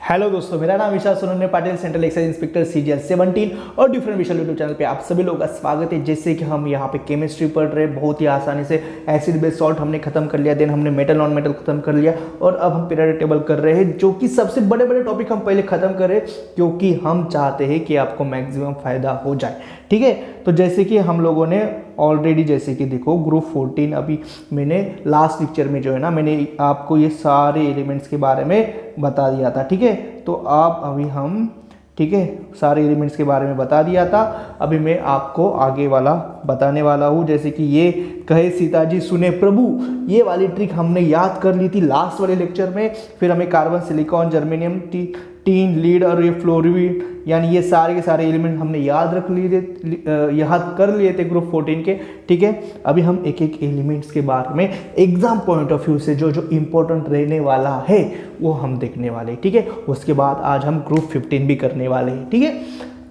Hello दोस्तों, मेरा नाम Vishal Sonne Patil, central excise inspector CGL 17 और डिफरेंट विशाल यूट्यूब चैनल पे आप सभी लोगों का स्वागत है। जैसे कि हम यहाँ पे केमिस्ट्री पढ़ रहे हैं, बहुत ही आसानी से एसिड बेस सॉल्ट हमने खत्म कर लिया, देन हमने मेटल नॉन मेटल खत्म कर लिया और अब हम पीरियोडिक टेबल कर रहे हैं, जो कि सबसे बड़े बड़े टॉपिक हम पहले खत्म करें क्योंकि हम चाहते हैं कि आपको मैक्सिमम फायदा हो जाए। ठीक है, तो जैसे कि हम लोगों ने ऑलरेडी जैसे कि देखो ग्रुप 14 अभी मैंने लास्ट लेक्चर में जो है ना, मैंने आपको ये सारे एलिमेंट्स के बारे में बता दिया था। ठीक है, तो आप अभी हम ठीक है सारे एलिमेंट्स के बारे में बता दिया था। अभी मैं आपको आगे वाला बताने वाला हूँ। जैसे कि ये कहे सीता जी सुने प्रभु, ये वाली ट्रिक हमने याद कर ली थी लास्ट वाले लेक्चर में। फिर हमें carbon, silicon, germanium, tin, lead और ये फ्लोरीन, यानी ये सारे के सारे एलिमेंट हमने याद कर लिए थे ग्रुप 14 के। ठीक है, अभी हम एक एक एलिमेंट्स के बारे में एग्जाम पॉइंट ऑफ व्यू से जो जो इंपॉर्टेंट रहने वाला है वो हम देखने वाले। ठीक है, उसके बाद आज हम ग्रुप 15 भी करने वाले हैं। ठीक है,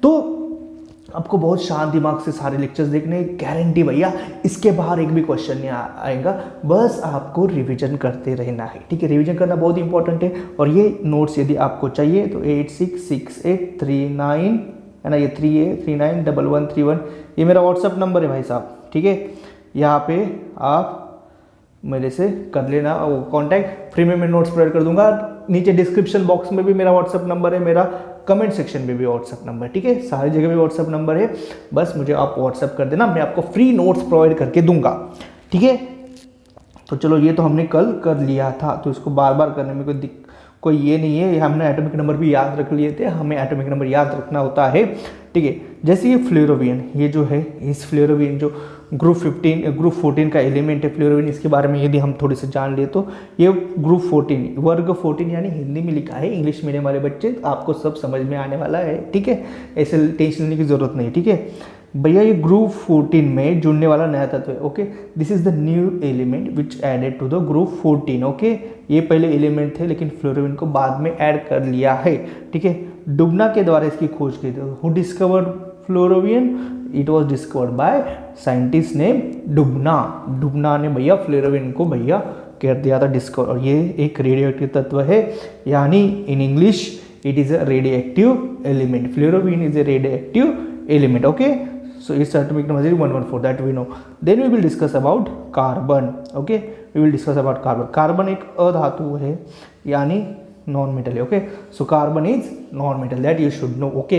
तो आपको बहुत शांत दिमाग से सारे लेक्चर्स देखने, गारंटी भैया इसके बाहर एक भी क्वेश्चन नहीं आएगा, बस आपको रिवीजन करते रहना है। ठीक है, रिवीजन करना बहुत इंपॉर्टेंट है। और ये नोट्स यदि आपको चाहिए तो 866839 है ना, ये 38391131 ये मेरा व्हाट्सअप नंबर है भाई साहब। ठीक है, यहाँ पे आप मेरे से कर लेना वो कॉन्टैक्ट, फ्री में मैं नोट्स प्रोवाइड कर दूंगा। नीचे डिस्क्रिप्शन बॉक्स में भी मेरा व्हाट्सअप नंबर है, मेरा कमेंट सेक्शन में भी व्हाट्सअप नंबर। ठीक है, सारी जगह भी व्हाट्सअप नंबर है, बस मुझे आप व्हाट्सअप कर देना, मैं आपको फ्री नोट्स प्रोवाइड करके दूंगा। ठीक है, तो चलो ये तो हमने कल कर लिया था, तो इसको बार बार करने में कोई ये नहीं है। हमने एटॉमिक नंबर भी याद रख लिए थे, हमें एटॉमिक नंबर याद रखना होता है। ठीक है, जैसे ये फ्लोरोवियन, ये जो है इस फ्लोरोवियन जो ग्रुप 14 का एलिमेंट है फ्लोरोवियन, इसके बारे में यदि हम थोड़े से जान लिए तो ये ग्रुप 14 वर्ग 14 यानी हिंदी में लिखा है, इंग्लिश मीडियम वाले बच्चे आपको सब समझ में आने वाला है। ठीक है, ऐसे टेंशन लेने की जरूरत नहीं। ठीक है भैया, ये ग्रुप 14 में जुड़ने वाला नया तत्व है। Okay, this is the new element which added to the group 14। Okay, ये पहले एलिमेंट थे लेकिन फ्लोरोवियन को बाद में ऐड कर लिया है। ठीक है, डुबना के द्वारा इसकी खोज की थी। Who discovered flerovium? It was discovered by scientist name Dubna. Dubna ने भैया फ्लोरोवियन को भैया कर दिया था डिस्कवर। और ये एक रेडियो एक्टिव तत्व है, यानी in English it is a radioactive element. Flerovium is a radioactive element. Okay, so its atomic number is 114, that we know. Then we will discuss about carbon. Okay, we will discuss about carbon. Carbon एक अधातु है यानी non metal है। Okay, so carbon is non metal, that you should know. Okay,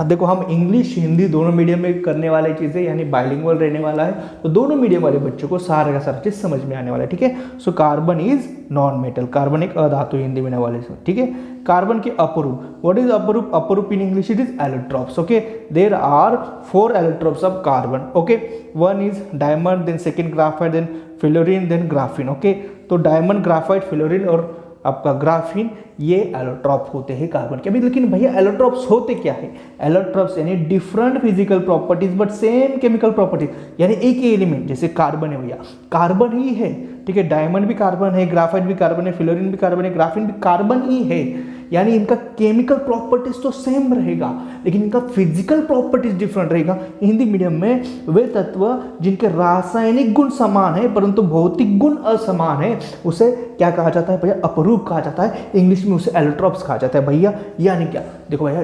देखो हम English Hindi दोनों medium में करने वाले चीज़ें, यानी बाइलिंगुअल रहने वाला है, तो दोनों मीडियम वाले बच्चों को सारा का सारा चीज़ समझ में आने वाला है। ठीक है, so carbon is non metal, carbon एक अधातु हिंदी में वाले से। ठीक है, कार्बन के अपरूप, व्हाट इज अपरूप? अपरूप in English it is allotropes. Okay, there are 4 allotropes of carbon. Okay, one is diamond, then second graphite, then fullerene, then graphene. Okay, तो डायमंड, ग्राफाइट, फ्लोरीन और आपका ग्राफीन ये एलोट्रॉप होते हैं कार्बन के। अभी लेकिन भैया एलोट्रॉप्स होते क्या है? एलोट्रॉप्स यानी different physical properties but same chemical properties, यानी एक ही एलिमेंट, जैसे कार्बन है भैया, कार्बन ही है। ठीक है, डायमंड भी कार्बन है, ग्राफाइट भी कार्बन है, फ्लोरीन भी कार्बन है, ग्राफीन भी कार्बन ही है, यानी इनका केमिकल प्रॉपर्टीज तो सेम रहेगा लेकिन इनका फिजिकल प्रॉपर्टीज डिफरेंट रहेगा। हिंदी मीडियम में वे तत्व जिनके रासायनिक गुण समान है परंतु भौतिक गुण असमान है उसे क्या कहा जाता है भैया? अपरूप कहा जाता है। इंग्लिश में उसे एलोट्रॉप्स कहा जाता है भैया। यानी क्या? देखो भैया,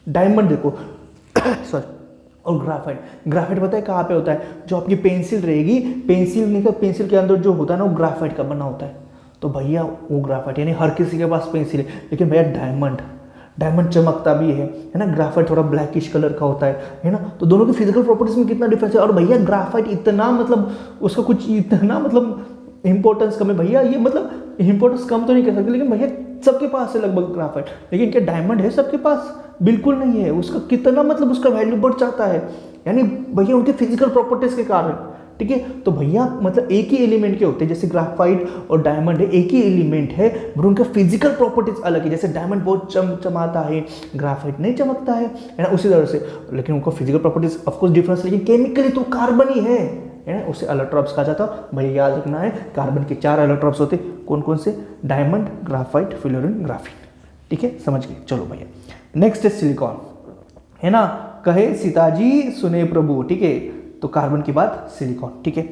डायमंड देखो सॉरी, और ग्राफाइट पता है कहाँ पे होता है? जो आपकी पेंसिल रहेगी, पेंसिल के अंदर जो होता है ना वो ग्राफाइट का बना होता है, तो भैया वो ग्राफाइट, यानी हर किसी के पास पेंसिल है, लेकिन भैया डायमंड चमकता भी है ना, ग्राफाइट थोड़ा ब्लैकिश कलर का होता है ना, तो दोनों की फिजिकल प्रॉपर्टीज में कितना डिफरेंस है। और भैया ग्राफाइट इतना मतलब उसका कुछ इतना मतलब इंपॉर्टेंस कम है भैया, ये मतलब इंपॉर्टेंस कम तो नहीं कह सकते, लेकिन भैया सबके पास है लगभग ग्राफाइट, लेकिन क्या डायमंड है सबके पास? बिल्कुल नहीं है। उसका कितना मतलब उसका वैल्यू बढ़ जाता है, यानी भैया उनके फिजिकल प्रॉपर्टीज के कारण। ठीक है, तो भैया मतलब एक ही एलिमेंट के होते हैं, जैसे ग्राफाइट और डायमंड है, एक ही एलिमेंट है बट उनका फिजिकल प्रॉपर्टीज अलग है। जैसे डायमंड बहुत चमचमाता है, ग्राफाइट नहीं चमकता है ना, उसी तरह से, लेकिन उनका फिजिकल प्रॉपर्टीज ऑफकोर्स डिफरेंस, लेकिन केमिकली तो कार्बन ही है ना, उसे एलोट्रॉप्स कहा जाता है। भैया याद रखना है, कार्बन के 4 एलोट्रॉप्स होते, कौन कौन से? Diamond, graphite, fluorine, graphene. ठीक है, समझ गए? चलो भैया, नेक्स्ट है सिलिकॉन, है ना, कहे सीताजी सुने प्रभु। ठीक है, तो कार्बन के बाद सिलिकॉन। ठीक है,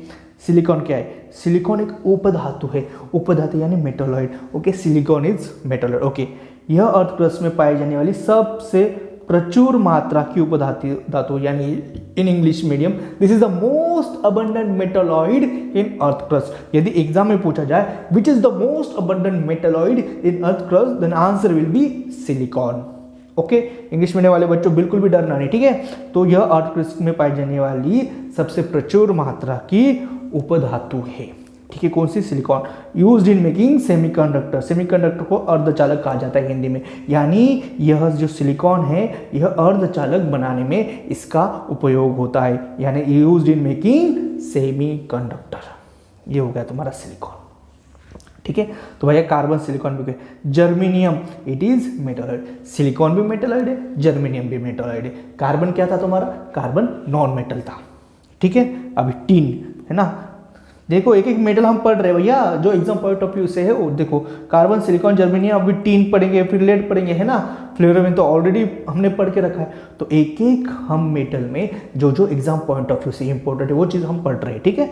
सिलिकॉन क्या है? सिलिकॉन एक उपधातु है, उपधातु यानी metalloid. Okay, silicon is metalloid. Okay, यह अर्थ क्रस्ट में पाई जाने वाली सबसे प्रचुर मात्रा की उपधातु यानी in English medium this is the most abundant metalloid in earth crust. यदि एग्जाम में पूछा जाए which is the most abundant metalloid in earth crust, then answer will be silicon. Okay, English medium वाले बच्चों बिल्कुल भी डरना नहीं, ठीक है। तो यह अर्थ क्रस्ट में पाई जाने वाली सबसे प्रचुर मात्रा की उपधातु है, ठीक है। कौन सी? Silicon. Used in making semiconductor, semiconductor को अर्धचालक कहा जाता है हिंदी में, यानी यह जो सिलिकॉन है यह अर्धचालक बनाने में इसका उपयोग होता है, यानी यूज्ड इन मेकिंग सेमीकंडक्टर। ये हो गया तुम्हारा सिलिकॉन, ठीक है। तो भैया कार्बन सिलिकॉन भी गए। Germanium it is metalloid, silicon भी मेटलॉइड है, जर्मेनियम भी मेटलॉइड है। कार्बन क्या था तुम्हारा? कार्बन नॉन मेटल था, ठीक है। अभी टीन है ना, देखो एक एक मेटल हम पढ़ रहे हैं भैया, जो एग्जाम पॉइंट ऑफ व्यू से है वो देखो, कार्बन सिलिकॉन जर्मेनियम, अभी टीन पढ़ेंगे, फिर लेड पढ़ेंगे, है ना। फ्लोरीन तो ऑलरेडी हमने पढ़ के रखा है। तो एक एक हम मेटल में जो जो एग्जाम पॉइंट ऑफ व्यू से इंपॉर्टेंट है वो चीज़ हम पढ़ रहे हैं, ठीक है।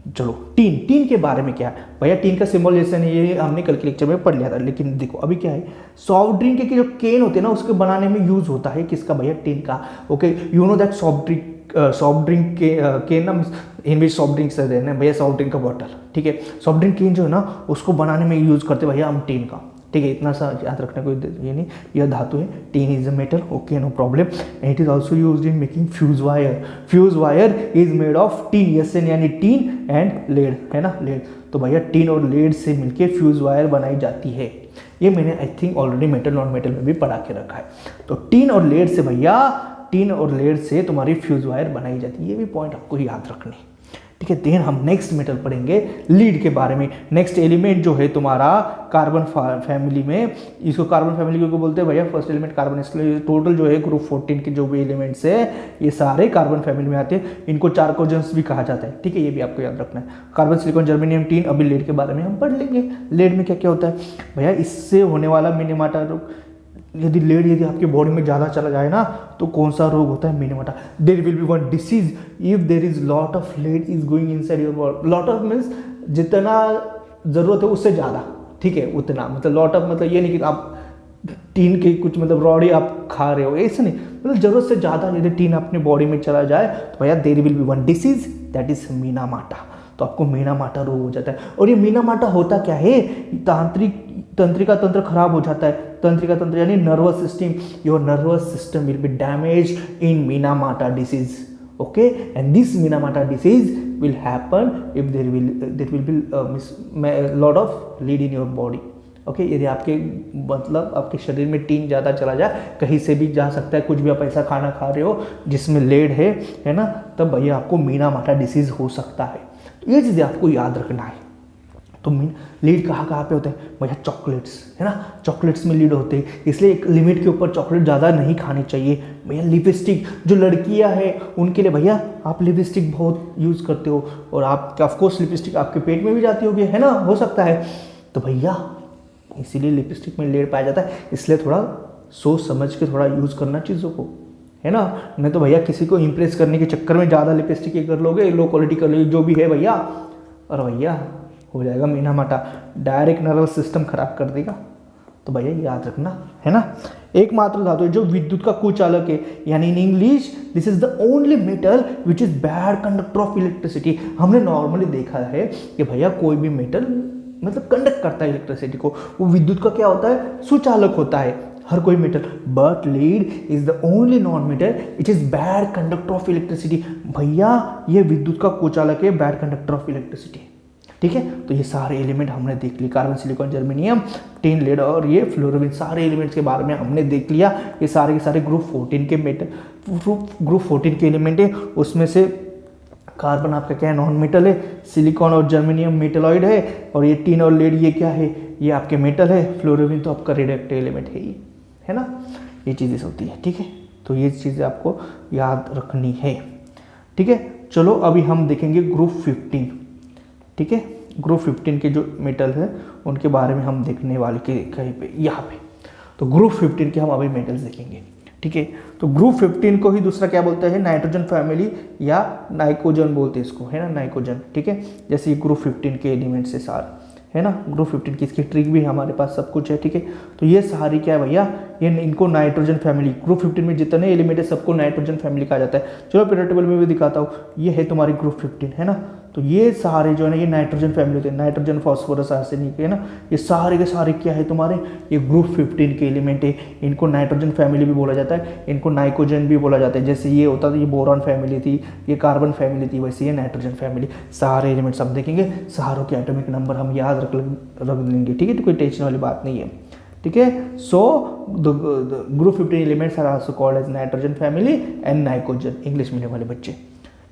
चलो टीन, टीन के बारे में क्या है भैया? टीन का सिंबल जैसे नहीं, ये हमने कल के लेक्चर में पढ़ लिया था, लेकिन देखो अभी क्या है, सॉफ्ट ड्रिंक के जो केन होते हैं ना उसके बनाने में यूज होता है किसका भैया? टीन का। Okay, you know that soft drink के ना इन विच सॉफ्ट ड्रिंक से देना भैया, सॉफ्ट ड्रिंक का बॉटल, ठीक है। सॉफ्ट ड्रिंक केन जो है ना उसको बनाने में यूज करते भैया हम टीन का, ठीक है। इतना सा याद रखना, कोई ये नहीं, यह धातु है, tin is a metal, okay, no problem. It is also used in making fuse wire, fuse wire is made of tin, yes an यानी टीन एंड लेड, है ना, लेड। तो भैया टीन और लेड से मिलके फ्यूज वायर बनाई जाती है। ये मैंने I think already metal non metal में भी पढ़ा के रखा है। तो टीन और लेड से भैया, टीन और लेड से तुम्हारी फ्यूज वायर बनाई जाती है, ये भी पॉइंट आपको याद रखने, ठीक है। देन हम नेक्स्ट मेटल पढ़ेंगे लीड के बारे में। नेक्स्ट एलिमेंट जो है तुम्हारा कार्बन फैमिली में, इसको कार्बन फैमिली को बोलते हैं भैया, फर्स्ट एलिमेंट कार्बन, इसलिए टोटल जो है ग्रुप 14 के जो भी एलिमेंट्स है ये सारे कार्बन फैमिली में आते हैं। इनको चारकोजेंस भी कहा जाता है, ठीक है, ये भी आपको याद रखना है। कार्बन सिलिकॉन जर्मेनियम टीन, अभी लेड के बारे में हम पढ़ लेंगे। लेड में क्या क्या होता है भैया? इससे होने वाला मिनीमाटा रोग, यदि लेड यदि आपकी बॉडी में ज़्यादा चला जाए ना तो कौन सा रोग होता है? Minamata. There will be one disease if there is lot of lead is going inside your body. Lot of means जितना ज़रूरत है उससे ज़्यादा, ठीक है, उतना, मतलब लॉट ऑफ मतलब ये नहीं कि आप टीन के कुछ मतलब रॉडी आप खा रहे हो, ऐसे नहीं, मतलब ज़रूरत से ज़्यादा यदि टीन अपनी बॉडी में चला जाए तो भैया there will be one disease that is Minamata. तो आपको मीनामाटा रोग हो जाता है। और ये मीनामाटा होता क्या है? तंत्रिका तंत्र खराब हो जाता है, तंत्रिका तंत्र यानी nervous system, your nervous system will be damage in Minamata disease, okay. And this Minamata disease will happen if there will be lot of lead in your body, okay. यदि आपके मतलब आपके शरीर में टीन ज़्यादा चला जाए, कहीं से भी जा सकता है, कुछ भी आप ऐसा खाना खा रहे हो जिसमें लेड है ना, तब भैया आपको मीनामाटा डिसीज हो सकता है। तो ये चीज़ें आपको याद रखना है। तो लीड कहाँ कहाँ पे होते हैं भैया? चॉकलेट्स, है ना, चॉकलेट्स में लीड होते हैं, इसलिए एक लिमिट के ऊपर चॉकलेट ज़्यादा नहीं खानी चाहिए भैया। लिपस्टिक, जो लड़कियां हैं उनके लिए भैया आप लिपस्टिक बहुत यूज़ करते हो, और आप ऑफकोर्स लिपस्टिक आपके पेट में भी जाती होगी, है ना, हो सकता है। तो भैया इसीलिए लिपस्टिक में लीड पाया जाता है, इसलिए थोड़ा सोच समझ के थोड़ा यूज़ करना चीज़ों को, है ना। नहीं तो भैया किसी को इम्प्रेस करने के चक्कर में ज़्यादा लिपस्टिक ये कर लोगे, लो क्वालिटी कर लोगे, जो भी है भैया, और भैया हो जाएगा मीनामाटा, डायरेक्ट नर्वस सिस्टम खराब कर देगा। तो भैया याद रखना, है ना। एकमात्र धातु है जो विद्युत का कुचालक है, यानी in English this is the only metal which is bad conductor of electricity. हमने नॉर्मली देखा है कि भैया कोई भी मेटल मतलब कंडक्ट करता है इलेक्ट्रिसिटी को, वो विद्युत का क्या होता है? सुचालक होता है हर कोई metal. But lead is the only non metal it is bad conductor of electricity. भैया ये विद्युत का कुचालक है, बैड कंडक्टर ऑफ इलेक्ट्रिसिटी, ठीक है। तो ये सारे एलिमेंट हमने देख लिए, carbon silicon germanium tin lead और ये फ्लोरीन, सारे एलिमेंट्स के बारे में हमने देख लिया। ये सारे के सारे ग्रुप 14 के मेटल, ग्रुप 14 के एलिमेंट है, उसमें से कार्बन आपका क्या है? नॉन मेटल है, सिलिकॉन और जर्मेनियम मेटलॉइड है, और ये टीन और लेड ये क्या है? ये आपके मेटल है, फ्लोरीन तो आपका रेडियोएक्टिव एलिमेंट है, ये है ना, ये चीज़ें होती है, ठीक है। तो ये चीज़ें आपको याद रखनी है, ठीक है। चलो अभी हम देखेंगे ग्रुप 15, ठीक है। ग्रुप 15 के जो मेटल है उनके बारे में हम देखने वाले के कहीं पे यहाँ पे। तो ग्रुप 15 के हम अभी मेटल्स देखेंगे, ठीक ठीक है। तो ग्रुप 15 को ही दूसरा क्या बोलते हैं, नाइट्रोजन फैमिली या नाइकोजन बोलते हैं इसको, है ना, नाइकोजन, ठीक है। जैसे ये ग्रुप 15 के एलिमेंट्स है सारे, है ना, ग्रुप 15 की इसकी ट्रिक भी हमारे पास सब कुछ है, ठीक है। तो ये सारी क्या है भैया, ये इनको नाइट्रोजन फैमिली, ग्रुप 15 में जितने एलिमेंट है सबको नाइट्रोजन फैमिली कहा जाता है। चलो पीरियड टेबल में भी दिखाता हूँ, ये है तुम्हारी ग्रुप 15, है ना। तो ये सारे जो है ना ये नाइट्रोजन फैमिली होते हैं, नाइट्रोजन, फॉस्फोरस, आर्सेनिक, है ना, ये सारे के सारे क्या है तुम्हारे, ये ग्रुप 15 के एलिमेंट है। इनको नाइट्रोजन फैमिली भी बोला जाता है, इनको नाइकोजन भी बोला जाता है। जैसे ये होता था, ये बोरॉन फैमिली थी, ये कार्बन फैमिली थी, वैसे ये नाइट्रोजन फैमिली। सारे एलिमेंट्स हम देखेंगे, सारों के एटॉमिक नंबर हम याद रख लेंगे, ठीक है। तो कोई टेंशन वाली बात नहीं है, ठीक है। So group 15 elements are also called as nitrogen family and pnictogen, English medium वाले बच्चे,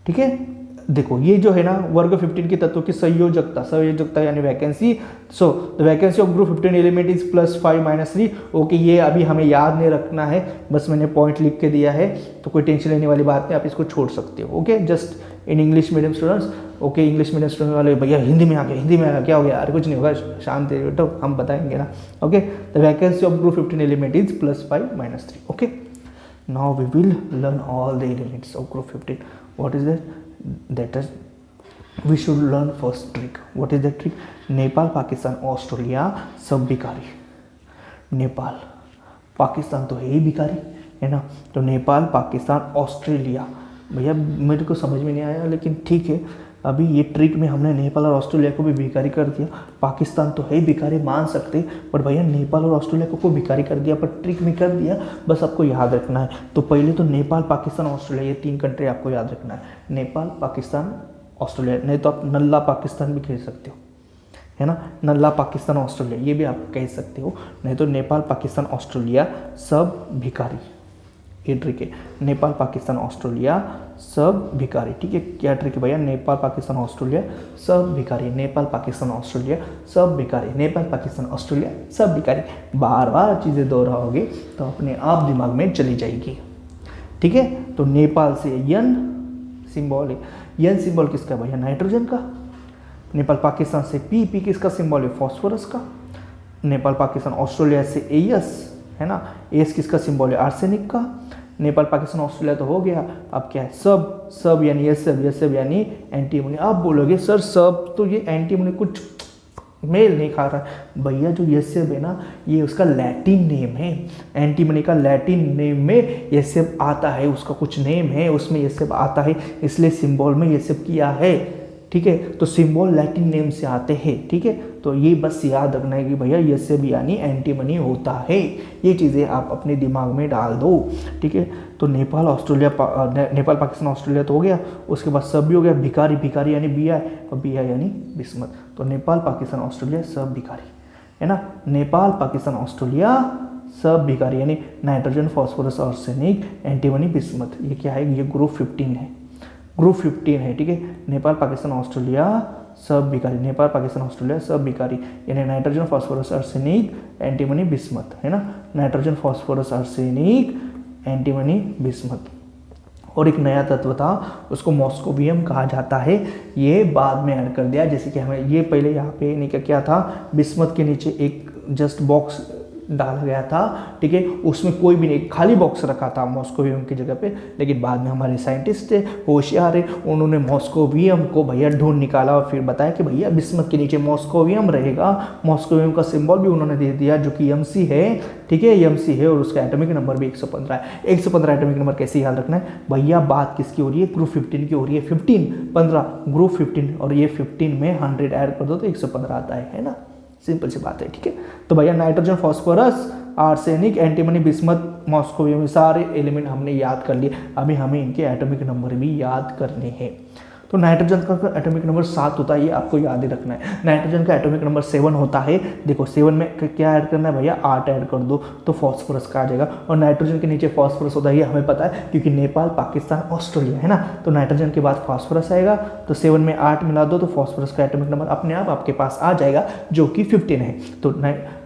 ठीक है। देखो ये जो है ना वर्ग 15 के तत्वों की संयोजकता यानी vacancy. So the valency of group 15 element is +5 - 3। Okay, ये अभी हमें याद नहीं रखना है, बस मैंने पॉइंट लिख के दिया है, तो कोई टेंशन लेने वाली बात नहीं, आप इसको छोड़ सकते हो। Okay, just in English medium students. Okay, English medium student वाले भैया हिंदी में आ गया, क्या हो गया, अरे कुछ नहीं होगा, शांति बेटो, हम बताएंगे ना। Okay, the valency of group 15 element is +5 - 3। Okay, now we will learn all the elements of group 15. What is that is we should learn first trick. What is that trick? Nepal, Pakistan, Australia सब भिखारी। नेपाल पाकिस्तान तो है ही भिखारी, है ना। तो Nepal, Pakistan, Australia, भैया मेरे को समझ में नहीं आया, लेकिन ठीक है, अभी ये ट्रिक में हमने नेपाल और ऑस्ट्रेलिया को भी भिखारी कर दिया। पाकिस्तान तो है ही भिखारी, मान सकते, पर भैया नेपाल और ऑस्ट्रेलिया को भिखारी कर दिया, पर ट्रिक में कर दिया, बस आपको याद रखना है। तो पहले तो नेपाल, पाकिस्तान, ऑस्ट्रेलिया, ये 3 कंट्री आपको याद रखना है, नेपाल, पाकिस्तान, ऑस्ट्रेलिया। नहीं तो आप नल्ला पाकिस्तान भी कह सकते हो, है ना, नल्ला पाकिस्तान, ऑस्ट्रेलिया, ये भी आप कह सकते हो। नहीं तो नेपाल, पाकिस्तान, ऑस्ट्रेलिया सब भिखारी, ये ट्रिक है। नेपाल, पाकिस्तान, ऑस्ट्रेलिया सब भिखारी, ठीक है। क्या ट्रिक है भैया, नेपाल, पाकिस्तान, ऑस्ट्रेलिया सब भिखारी, नेपाल, पाकिस्तान, ऑस्ट्रेलिया सब भिखारी, नेपाल, पाकिस्तान, ऑस्ट्रेलिया सब भिखारी। बार बार चीज़ें दोहराओगे तो अपने आप दिमाग में चली जाएगी, ठीक है। तो नेपाल से यन सिंबल है, यन सिंबल किसका भैया, नाइट्रोजन का। नेपाल, पाकिस्तान से पी किसका सिंबल है, फॉस्फोरस का। नेपाल, पाकिस्तान, ऑस्ट्रेलिया से एस, है ना, एस किसका सिंबल है, आर्सेनिक का। नेपाल, पाकिस्तान, ऑस्ट्रेलिया तो हो गया, अब क्या है, सब यानी ये सब यानी एंटीमोनी। आप बोलोगे सर सब तो ये एंटीमोनी कुछ मेल नहीं खा रहा, भैया जो ये सब है ना ये उसका लैटिन नेम है, एंटीमोनी का लैटिन नेम में ये सब आता है, उसका कुछ नेम है उसमें ये सब आता है, इसलिए सिंबल में ये सब किया है, ठीक है। तो सिंबल लैटिन नेम से आते हैं, ठीक है। तो ये बस याद रखना है कि भैया ये सब यानी एंटीमनी होता है, ये चीज़ें आप अपने दिमाग में डाल दो, ठीक है। तो नेपाल, ऑस्ट्रेलिया, नेपाल, पाकिस्तान, ऑस्ट्रेलिया तो हो गया, उसके बाद सब भी हो गया, भिखारी यानी बिया, और बिया यानी बिस्मत। तो नेपाल, पाकिस्तान, ऑस्ट्रेलिया सब भिखारी, है ना। नेपाल, पाकिस्तान, ऑस्ट्रेलिया सब भिखारी यानी nitrogen, phosphorus, arsenic, antimony, bismuth. ये क्या है, ये ग्रुप 15 है, ग्रुप 15 है, ठीक है। नेपाल, पाकिस्तान, ऑस्ट्रेलिया सब भिखारी, नेपाल, पाकिस्तान, ऑस्ट्रेलिया सब भिखारी यानी nitrogen, phosphorus, arsenic, antimony, bismuth, है ना। Nitrogen, phosphorus, arsenic, antimony, bismuth. और एक नया तत्व था उसको मॉस्कोवियम कहा जाता है, ये बाद में ऐड कर दिया। जैसे कि हमें ये पहले यहाँ पे नहीं क्या था, बिस्मत के नीचे एक जस्ट बॉक्स डाला गया था, ठीक है, उसमें कोई भी नहीं, खाली बॉक्स रखा था मॉस्कोवियम की जगह पे। लेकिन बाद में हमारे साइंटिस्ट थे, होशियार है, उन्होंने मॉस्कोवियम को भैया ढूंढ निकाला और फिर बताया कि भैया बिस्मत के नीचे मॉस्कोवियम रहेगा। मॉस्कोवियम का सिंबल भी उन्होंने दे दिया जो कि Mc है, ठीक है, Mc है, और उसका एटॉमिक नंबर भी 115 है। 115 एटॉमिक नंबर कैसे याद रखना है भैया, बात किसकी हो रही है, ग्रुप 15 की हो रही है। 15 15 ग्रुप 15 और ये 15 में 100 ऐड कर दो तो 115 आता है ना, सिंपल सी बात है, ठीक है। तो भैया nitrogen, phosphorus, arsenic, antimony, bismuth, moscovium, सारे एलिमेंट हमने याद कर लिए। अभी हमें इनके एटॉमिक नंबर भी याद करने हैं। तो नाइट्रोजन का एटॉमिक नंबर 7 होता है, ये आपको याद ही रखना है। नाइट्रोजन का एटॉमिक नंबर 7 होता है। देखो 7 में क्या ऐड करना है भैया, 8 ऐड कर दो तो फॉस्फोरस का आ जाएगा। और नाइट्रोजन के नीचे फॉस्फोरस होता है, ये हमें पता है क्योंकि नेपाल, पाकिस्तान, ऑस्ट्रेलिया, है ना। तो नाइट्रोजन के बाद फॉस्फोरस आएगा, तो 7 में 8 मिला दो तो फॉस्फोरस का एटॉमिक नंबर अपने आप आपके पास आ जाएगा जो कि 15 है। तो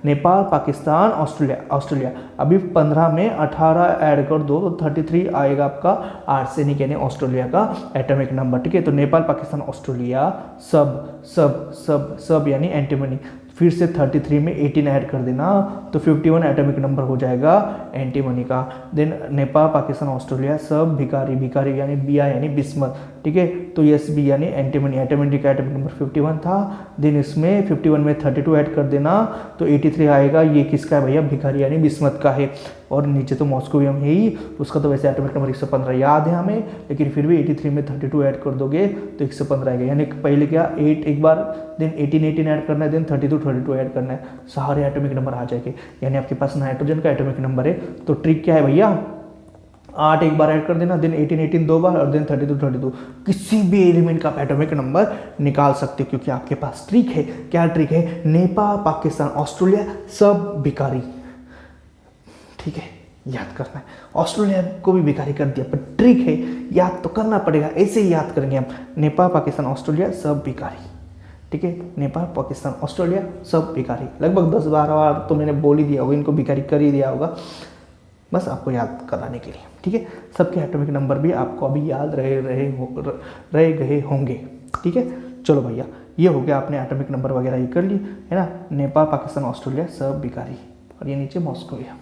नेपाल, पाकिस्तान, ऑस्ट्रेलिया अभी 15 में 18 ऐड कर दो तो 33 आएगा आपका आर्सेनिक यानी ऑस्ट्रेलिया का एटॉमिक नंबर, ठीक है। तो नेपाल, पाकिस्तान, ऑस्ट्रेलिया सब सब सब सब यानी एंटीमनी, फिर से 33 में 18 ऐड कर देना तो 51 एटॉमिक नंबर हो जाएगा एंटीमनी का। देन नेपाल पाकिस्तान ऑस्ट्रेलिया सब भिखारी, भिखारी यानी बिया यानी बिस्मत, ठीक है। तो यस बी यानी एंटीमनी, एंटीमनी का एटॉमिक नंबर 51 था। देन इसमें 51 में 32 ऐड कर देना तो 83 आएगा। ये किसका है भैया? भिखारी यानी बिस्मत का है। और नीचे तो मॉस्कोवियम है ही, उसका तो वैसे एटॉमिक नंबर 115 याद है हमें, लेकिन फिर भी 83 में 32 ऐड कर दोगे तो 115 आएगा। यानी पहले क्या 8 एक बार, देन 18 ऐड करना है, देन 32 ऐड करना है, सारे एटॉमिक नंबर आ जाएंगे। यानी आपके पास नाइट्रोजन का एटॉमिक नंबर है। तो ट्रिक क्या है भैया? 8 एक बार ऐड कर देना, देन 18 दो बार, और देन 32 किसी भी एलिमेंट का एटॉमिक नंबर निकाल सकते हो, क्योंकि आपके पास ट्रिक है। क्या ट्रिक है? नेपाल पाकिस्तान ऑस्ट्रेलिया सब भिखारी, ठीक है, याद करना है। ऑस्ट्रेलिया को भी भिखारी कर दिया, पर ट्रिक है, याद तो करना पड़ेगा। ऐसे ही याद करेंगे हम, नेपाल पाकिस्तान ऑस्ट्रेलिया सब भिखारी, ठीक है। नेपाल पाकिस्तान ऑस्ट्रेलिया सब भिखारी, लगभग 10-12 बार तो मैंने बोल ही दिया होगा, इनको भिखारी कर ही दिया होगा, बस आपको याद कराने के लिए, ठीक है। सबके एटॉमिक नंबर भी आपको अभी याद रह गए होंगे, ठीक है। चलो भैया, ये हो गया, आपने एटॉमिक नंबर वगैरह ये कर ली है ना। नेपाल पाकिस्तान ऑस्ट्रेलिया सब भिखारी, और ये नीचे मॉस्को है,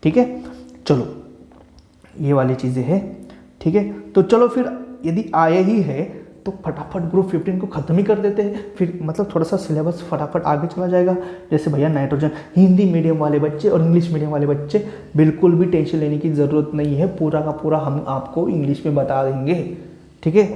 ठीक है। चलो ये वाली चीज़ें हैं, ठीक है। तो चलो फिर यदि आए ही है तो फटाफट ग्रुप 15 को ख़त्म ही कर देते हैं, फिर मतलब थोड़ा सा सिलेबस फटाफट आगे चला जाएगा। जैसे भैया नाइट्रोजन, हिंदी मीडियम वाले बच्चे और इंग्लिश मीडियम वाले बच्चे बिल्कुल भी टेंशन लेने की ज़रूरत नहीं है, पूरा का पूरा हम आपको इंग्लिश में बता देंगे, ठीक है।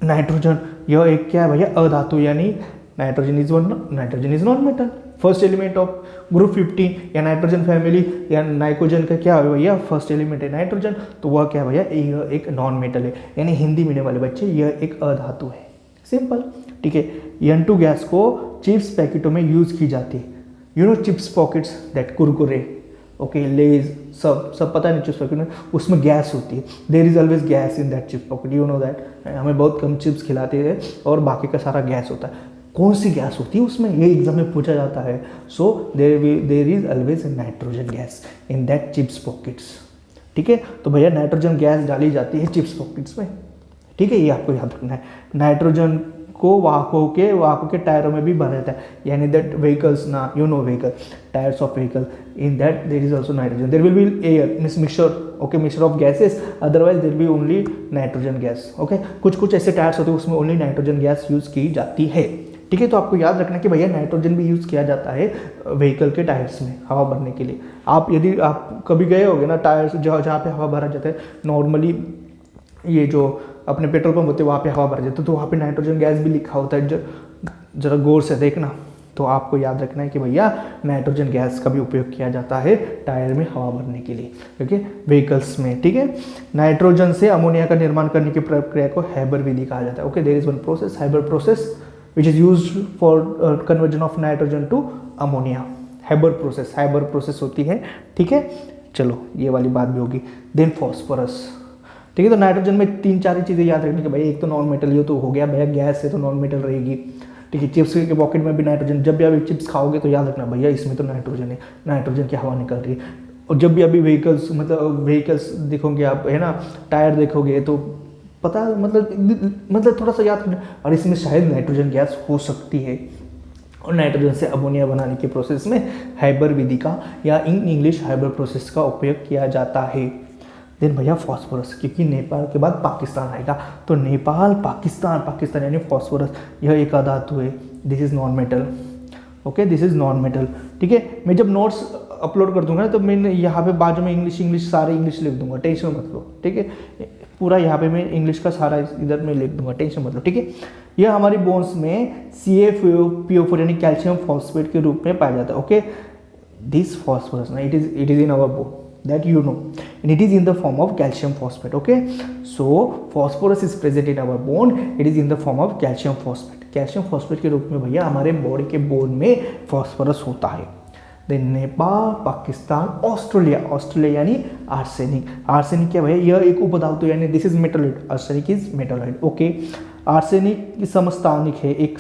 नाइट्रोजन यह एक क्या है भैया? अधातु, यानी nitrogen is non metal, first element of group 15 या नाइट्रोजन फैमिली या नाइट्रोजन का क्या है भैया? फर्स्ट एलिमेंट है नाइट्रोजन, तो वह क्या है भैया? यह एक नॉन मेटल है, यानी हिंदी मीडियम वाले बच्चे यह एक अधातु है, सिंपल, ठीक है। N2 गैस को चिप्स पैकेटों में यूज की जाती है, you know chips pockets that Kurkure, okay, Lay's, सब पता नहीं चिप्स पैकेट में उसमें गैस होती है, there is always gas in that chips pocket, you know that. हमें बहुत कम चिप्स खिलाते हैं और बाकी का सारा गैस होता है। कौन सी गैस होती है उसमें? ये एग्जाम में पूछा जाता है। So there is always nitrogen gas in that chips pockets, ठीक है। तो भैया नाइट्रोजन गैस डाली जाती है चिप्स पॉकेट्स में, ठीक है, ये आपको याद रखना है। नाइट्रोजन को वाहकों के टायरों में भी भरा जाता है, यानी दैट व्हीकल्स ना, you know vehicle, tyres of vehicle, in that there is also nitrogen, there will be air means mixture, okay, mixture of gases, otherwise there be only nitrogen gas, okay. कुछ ऐसे tyres होते हैं उसमें only nitrogen gas use की जाती है, ठीक है। तो आपको याद रखना कि भैया नाइट्रोजन भी यूज़ किया जाता है व्हीकल के टायर्स में हवा भरने के लिए। यदि आप कभी गए होगे ना टायर्स जहाँ पे हवा भरा जाता है, नॉर्मली ये जो अपने पेट्रोल पंप होते हैं वहाँ पे हवा भरा जाता है, तो वहाँ पे नाइट्रोजन गैस भी लिखा होता है, जरा गौर से देखना। तो आपको याद रखना है कि भैया नाइट्रोजन गैस का भी उपयोग किया जाता है टायर में हवा भरने के लिए, ओके, व्हीकल्स में, ठीक है। नाइट्रोजन से अमोनिया का निर्माण करने की प्रक्रिया को हैबर विधि कहा जाता है, okay. There is one process, Haber process, which is used for conversion of nitrogen to ammonia, Haber process होती है, ठीक है। चलो ये वाली बात भी होगी। देन फॉस्फोरस, ठीक है। तो नाइट्रोजन में 3-4 चीज़ें याद रखनी कि भाई एक तो नॉन मेटल, ये तो हो गया भैया, गैस है तो नॉन मेटल रहेगी, ठीक है। चिप्स के पॉकेट में भी नाइट्रोजन, जब भी अभी चिप्स खाओगे तो याद रखना भैया इसमें तो नाइट्रोजन है, नाइट्रोजन की हवा निकल रही है। और जब भी अभी व्हीकल्स देखोगे आप, है ना, टायर देखोगे तो पता मतलब थोड़ा सा याद करना, और इसमें शायद नाइट्रोजन गैस हो सकती है, और नाइट्रोजन से अमोनिया बनाने के प्रोसेस में हैबर विधि का या इन इंग्लिश हैबर प्रोसेस का उपयोग किया जाता है। देन भैया फॉस्फोरस, क्योंकि नेपाल के बाद पाकिस्तान आएगा, तो नेपाल पाकिस्तान यानी फॉस्फोरस, यह एक अधातु है, this is non metal, okay, this is non metal, ठीक है। मैं जब नोट्स अपलोड कर दूंगा ना तो मैं यहाँ पे बाजू में इंग्लिश सारे इंग्लिश लिख दूंगा, टेंशन मत लो, ठीक है। पूरा यहाँ पे मैं इंग्लिश का सारा इधर में लिख दूंगा, टेंशन मत लो, ठीक है। यह हमारी बोन्स में CaPO4 यानी कैल्शियम फॉस्फेट के रूप में पाया जाता है, ओके। दिस फॉस्फोरस ना, it is in our bone, that you know, and it is in the form of calcium phosphate, okay. So phosphorus is present in our bone, it is in the form of calcium phosphate के रूप में भैया हमारे body के bone में phosphorus होता है। Then Nepal Pakistan Australia यानी आर्सेनिक क्या भैया? यह एक उपधातु, यानी this is metalloid, arsenic is metalloid, okay. Arsenic समस्थानिक है, एक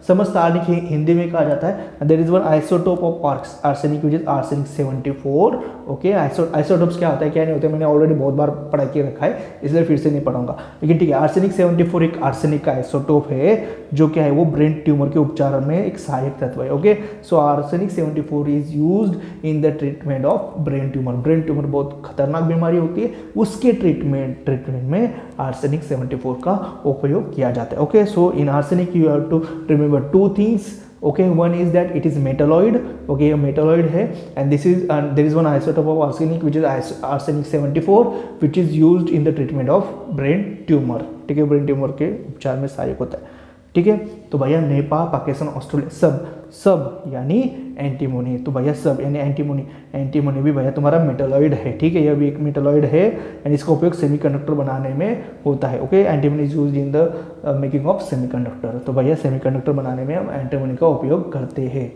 समस्थानिक है, हिंदी में कहा जाता है। There is one isotope of arsenic which is arsenic 74, okay. Isotopes क्या होता है क्या नहीं होता है मैंने ऑलरेडी बहुत बार पढ़ा के रखा है, इसलिए फिर से नहीं पढ़ाऊंगा, लेकिन ठीक है। आर्सेनिक 74 एक आर्सेनिक का आइसोटोप है जो क्या है वो ब्रेन ट्यूमर के उपचार में एक सहायक तत्व है। Okay, so arsenic 74 is used in the treatment of brain tumour. Brain tumour बहुत खतरनाक बीमारी होती है, उसके ट्रीटमेंट में आर्सेनिक 74 का उपयोग किया जाता है। Okay, so in arsenic you have to remember two things. Okay, one is that it is metalloid. Okay, ये metalloid है, and this is there is one isotope of arsenic which is arsenic 74 which is used in the treatment of brain tumor। ठीक है, brain tumour के उपचार में सहायक होता है। ठीक है, तो भैया नेपाल, पाकिस्तान, ऑस्ट्रेलिया सब यानी एंटीमोनी। तो भैया सब यानी एंटीमोनी भी भैया तुम्हारा मेटालॉइड है। ठीक है, यह भी एक मेटालॉइड है एंड इसका उपयोग सेमीकंडक्टर बनाने में होता है। Okay, antimony is used in the making of semiconductor. तो भैया सेमीकंडक्टर बनाने में हम एंटीमोनी का उपयोग करते हैं।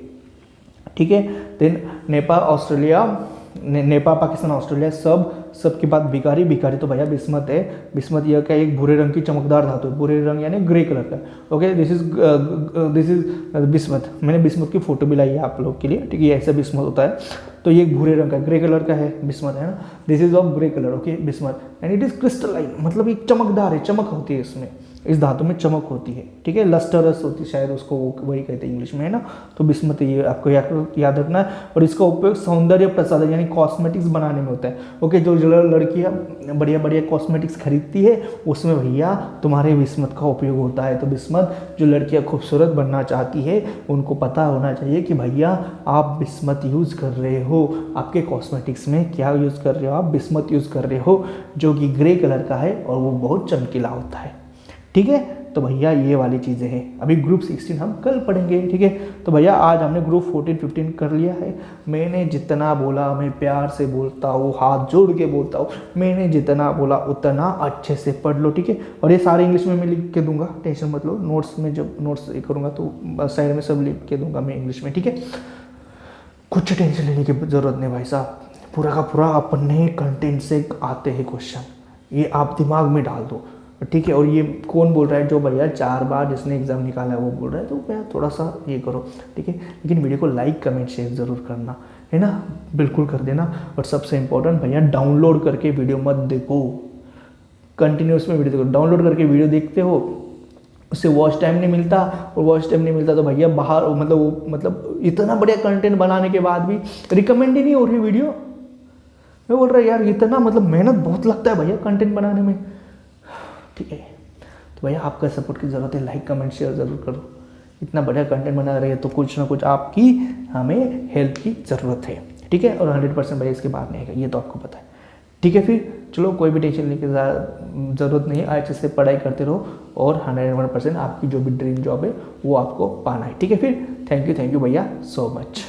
ठीक है, then Nepal, Australia, Nepal, Pakistan, Australia सब के बाद बिकारी तो भैया बिस्मत है। बिस्मत यह क्या, एक भूरे रंग की चमकदार धातु है, भूरे रंग यानी ग्रे कलर का। Okay, this is bismuth. मैंने बिस्मत की फोटो भी लाई है आप लोग के लिए। ठीक है, ऐसा बिस्मत होता है, तो ये एक भूरे रंग का ग्रे कलर का है बिस्मत, है ना। This is of grey colour. Okay, bismuth and it is crystalline, मतलब एक चमकदार है, चमक होती है इसमें, इस धातु में चमक होती है। ठीक है, लस्टरस होती है शायद, उसको वही कहते हैं इंग्लिश में, है ना। तो बिस्मत ये आपको याद रखना है। और इसका उपयोग सौंदर्य प्रसाधन यानी कॉस्मेटिक्स बनाने में होता है। ओके, जो लड़कियाँ बढ़िया कॉस्मेटिक्स खरीदती है उसमें भैया तुम्हारे बिस्मत का उपयोग होता है। तो बिस्मत, जो लड़कियाँ खूबसूरत बनना चाहती है उनको पता होना चाहिए कि भैया आप बिस्मत यूज़ कर रहे हो, आपके कॉस्मेटिक्स में क्या यूज़ कर रहे हो, आप बिस्मत यूज़ कर रहे हो, जो कि ग्रे कलर का है और वो बहुत चमकीला होता है। ठीक है, तो भैया ये वाली चीज़ें हैं। अभी ग्रुप 16 हम कल पढ़ेंगे। ठीक है, तो भैया आज हमने ग्रुप 14, 15 कर लिया है। मैंने जितना बोला, मैं प्यार से बोलता हूँ, हाथ जोड़ के बोलता हूँ, मैंने जितना बोला उतना अच्छे से पढ़ लो। ठीक है, और ये सारे इंग्लिश में मैं लिख के दूंगा, टेंशन मत लो। नोट्स में जब नोट्स करूँगा तो साइड में सब लिख के दूंगा मैं इंग्लिश में। ठीक है, कुछ टेंशन लेने की ज़रूरत नहीं भाई साहब, पूरा का पूरा अपने कंटेंट से आते हैं क्वेश्चन, ये आप दिमाग में डाल दो। ठीक है, और ये कौन बोल रहा है, जो भैया 4 बार जिसने एग्जाम निकाला है वो बोल रहा है, तो भैया थोड़ा सा ये करो। ठीक है, लेकिन वीडियो को लाइक, कमेंट, शेयर ज़रूर करना, है ना, बिल्कुल कर देना। और सबसे इंपॉर्टेंट भैया, डाउनलोड करके वीडियो मत देखो, कंटिन्यूस में वीडियो देखो। डाउनलोड करके वीडियो देखते हो, उससे वॉच टाइम नहीं मिलता, और वॉच टाइम नहीं मिलता तो भैया बाहर मतलब इतना बढ़िया कंटेंट बनाने के बाद भी रिकमेंड ही नहीं हो रही वीडियो। मैं बोल रहा यार, इतना मतलब मेहनत बहुत लगता है भैया कंटेंट बनाने में। ठीक है, तो भैया आपका सपोर्ट की ज़रूरत है, लाइक, कमेंट, शेयर ज़रूर करो। इतना बढ़िया कंटेंट बना रहे हैं तो कुछ ना कुछ आपकी हमें हेल्प की ज़रूरत है। ठीक है, और 100% भैया इसके बाहर नहीं आएगा, ये तो आपको पता है। ठीक है, फिर चलो कोई भी टेंशन लेने की ज़रूरत नहीं है, अच्छे से पढ़ाई करते रहो और 101% आपकी जो भी ड्रीम जॉब है वो आपको पाना है। ठीक है, फिर थैंक यू भैया सो मच।